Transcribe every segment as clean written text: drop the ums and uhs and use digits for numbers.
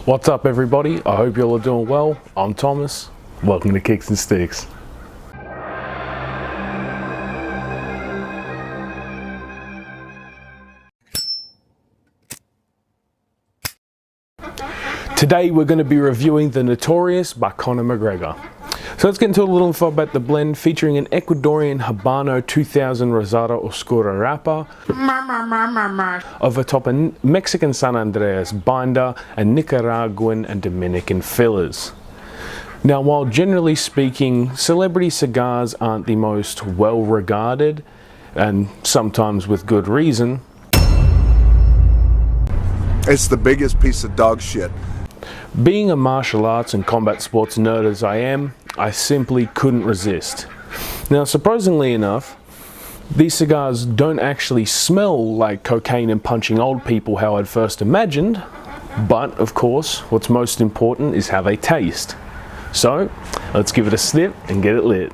What's up everybody? I hope you all are doing well. I'm Thomas. Welcome to Kicks and Sticks. Today we're going to be reviewing the Notorious by Conor McGregor. So let's get into a little info about the blend, featuring an Ecuadorian Habano 2000 Rosada Oscura wrapper over top a Mexican San Andreas binder and Nicaraguan and Dominican fillers. Now, while generally speaking, celebrity cigars aren't the most well regarded, and sometimes with good reason, it's the biggest piece of dog shit. Being a martial arts and combat sports nerd as I am, I simply couldn't resist. Now, surprisingly enough, these cigars don't actually smell like cocaine and punching old people how I'd first imagined, but of course, what's most important is how they taste. So, let's give it a sniff and get it lit.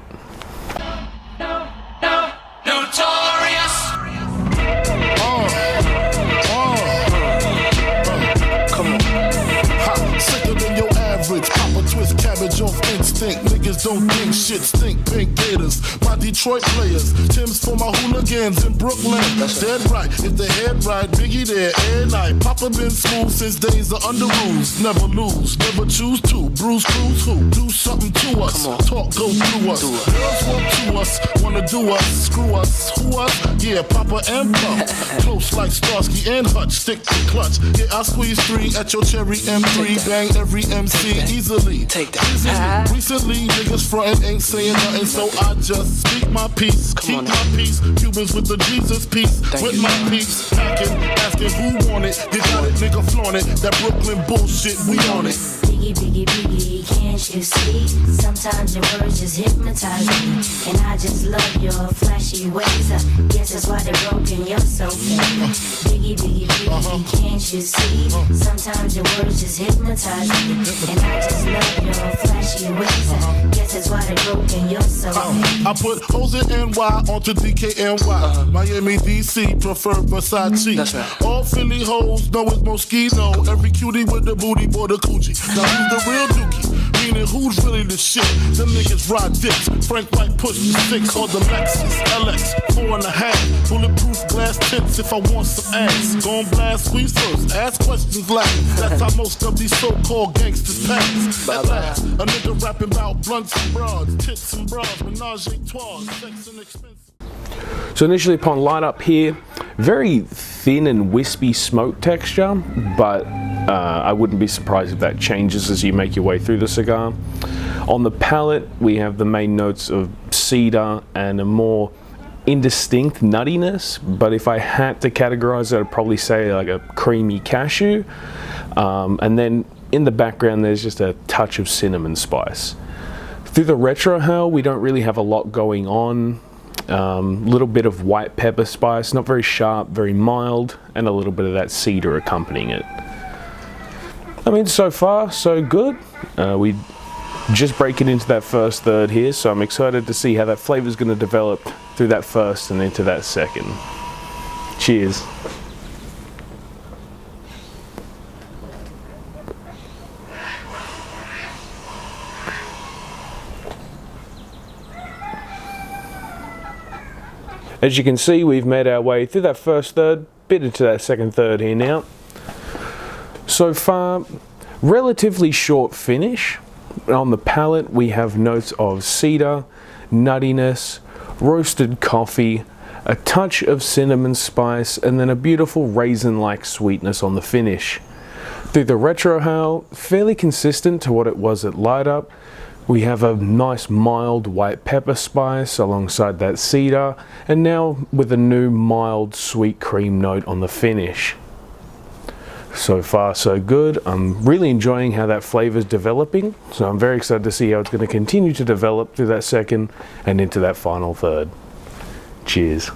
Off instinct, niggas don't think shit stink. Pink Gators, my Detroit players. Tim's for my hooligans in Brooklyn. That's dead right. If the head right, Biggie there every night. Papa been smooth since days of under rules. Never lose, never choose to. Bruce Cruz who? Do something to us. Talk go through us. Girls want to us, wanna do us, screw us, who us? Yeah, Papa and Pump. Close like Starsky and Hutch. Stick to clutch. Yeah, I squeeze 3 at your cherry M3. Bang every MC easily. Take that. Recently, niggas frontin' ain't saying nothing, so I just speak my peace, keep my peace. Cubans with the Jesus peace, with my peace. Packing, asking who want it. You got it, nigga, flaunt it. That Brooklyn bullshit, we on it. Biggie, biggie, biggie, can't you see? Sometimes your words just hypnotize me, and I just love your flashy ways. I guess that's why they're broken, you're so fake. Biggie, biggie, biggie, can't you see? Sometimes your words just hypnotize me, and I just love your flashy ways. I guess that's why they're broken, you're so fake. I put hoes in NY onto DKNY. Miami, DC, prefer Versace. That's right. All Philly hoes know it's Moschino. Every cutie with the booty, boy, the coochie. Now who's the real dookie? Meaning who's really the shit? Them niggas ride dicks. Frank White push the 6 or the Lexus LX 4.5. Bulletproof glass tips if I want some ass. Gon' blast squeeze first, ask questions last. That's how most of these so-called gangsters pass. At last, a nigga rapping about blunts and broads, tits and bras, menage a trois, sex and expensive. So initially upon light up here, very thin and wispy smoke texture, but I wouldn't be surprised if that changes as you make your way through the cigar. On the palate, we have the main notes of cedar and a more indistinct nuttiness, but if I had to categorize it, I'd probably say like a creamy cashew. And then in the background, there's just a touch of cinnamon spice. Through the retrohale, we don't really have a lot going on. Little bit of white pepper spice, not very sharp, very mild, and a little bit of that cedar accompanying it. I mean, so far, so good. We just break it into that first third here, so I'm excited to see how that flavor is going to develop through that first and into that second. Cheers. As you can see, we've made our way through that first third, bit into that second third here now. So far, relatively short finish. On the palate, we have notes of cedar, nuttiness, roasted coffee, a touch of cinnamon spice, and then a beautiful raisin-like sweetness on the finish. Through the retrohale, fairly consistent to what it was at light up. We have a nice mild white pepper spice alongside that cedar, and now with a new mild sweet cream note on the finish. So far so good. I'm really enjoying how that flavor is developing, so I'm very excited to see how it's going to continue to develop through that second and into that final third. Cheers.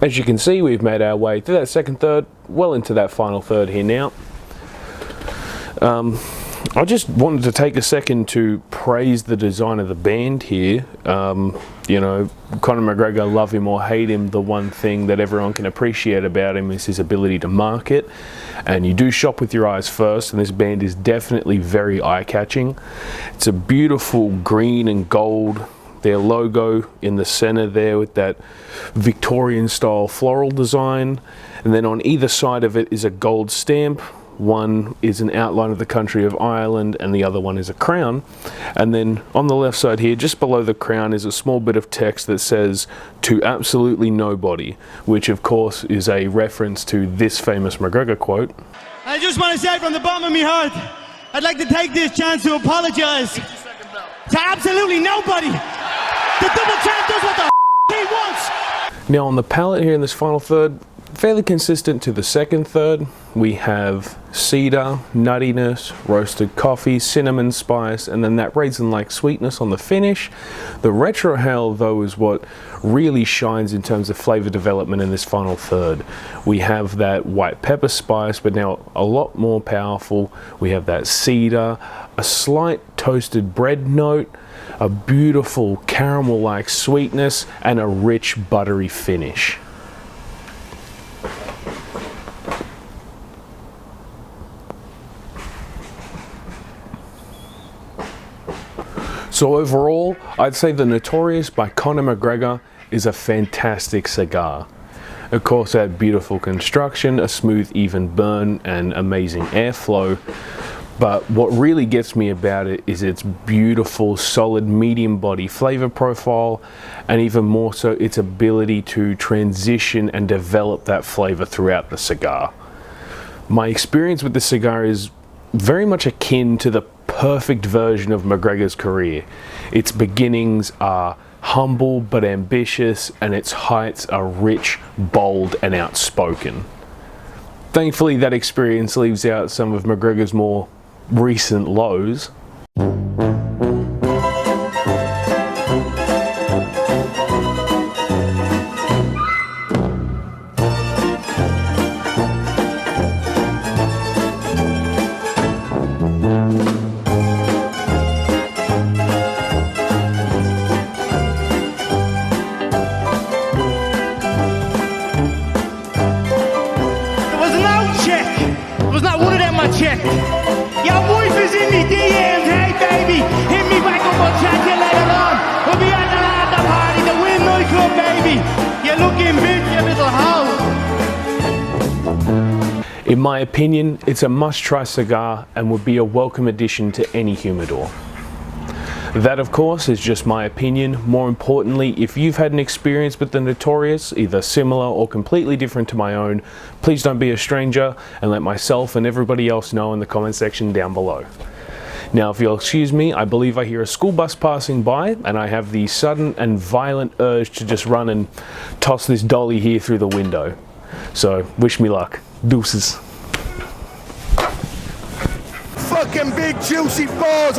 As you can see, we've made our way through that second third, well into that final third here now. I just wanted to take a second to praise the design of the band here. You know, Conor McGregor, love him or hate him, the one thing that everyone can appreciate about him is his ability to market. And you do shop with your eyes first, and this band is definitely very eye-catching. It's a beautiful green and gold, their logo in the center there with that Victorian style floral design. And then on either side of it is a gold stamp. One is an outline of the country of Ireland and the other one is a crown. And then on the left side here, just below the crown, is a small bit of text that says, "To absolutely nobody," which of course is a reference to this famous McGregor quote. I just want to say from the bottom of my heart, I'd like to take this chance to apologize to absolutely nobody. The double champ does what the he wants. Now on the palette here in this final third, fairly consistent to the second third, we have cedar, nuttiness, roasted coffee, cinnamon spice, and then that raisin-like sweetness on the finish. The retrohale though is what really shines in terms of flavor development in this final third. We have that white pepper spice, but now a lot more powerful. We have that cedar, a slight toasted bread note, a beautiful caramel-like sweetness, and a rich buttery finish. So overall, I'd say the Notorious by Conor McGregor is a fantastic cigar. Of course, it had beautiful construction, a smooth, even burn, and amazing airflow. But what really gets me about it is its beautiful, solid, medium body flavor profile, and even more so, its ability to transition and develop that flavor throughout the cigar. My experience with the cigar is very much akin to the perfect version of McGregor's career. Its beginnings are humble but ambitious, and its heights are rich, bold, and outspoken. Thankfully, that experience leaves out some of McGregor's more recent lows. Check. Your wife is in the DMs, hey baby. Hit me back up on chat till later on. We'll be at the party, the Win nightclub, baby. You're looking big, you little hoe. In my opinion, it's a must-try cigar and would be a welcome addition to any humidor. That, of course, is just my opinion. More importantly, if you've had an experience with the Notorious, either similar or completely different to my own, please don't be a stranger and let myself and everybody else know in the comment section down below. Now, if you'll excuse me, I believe I hear a school bus passing by, and I have the sudden and violent urge to just run and toss this dolly here through the window. So, wish me luck. Deuces. Fucking big juicy balls.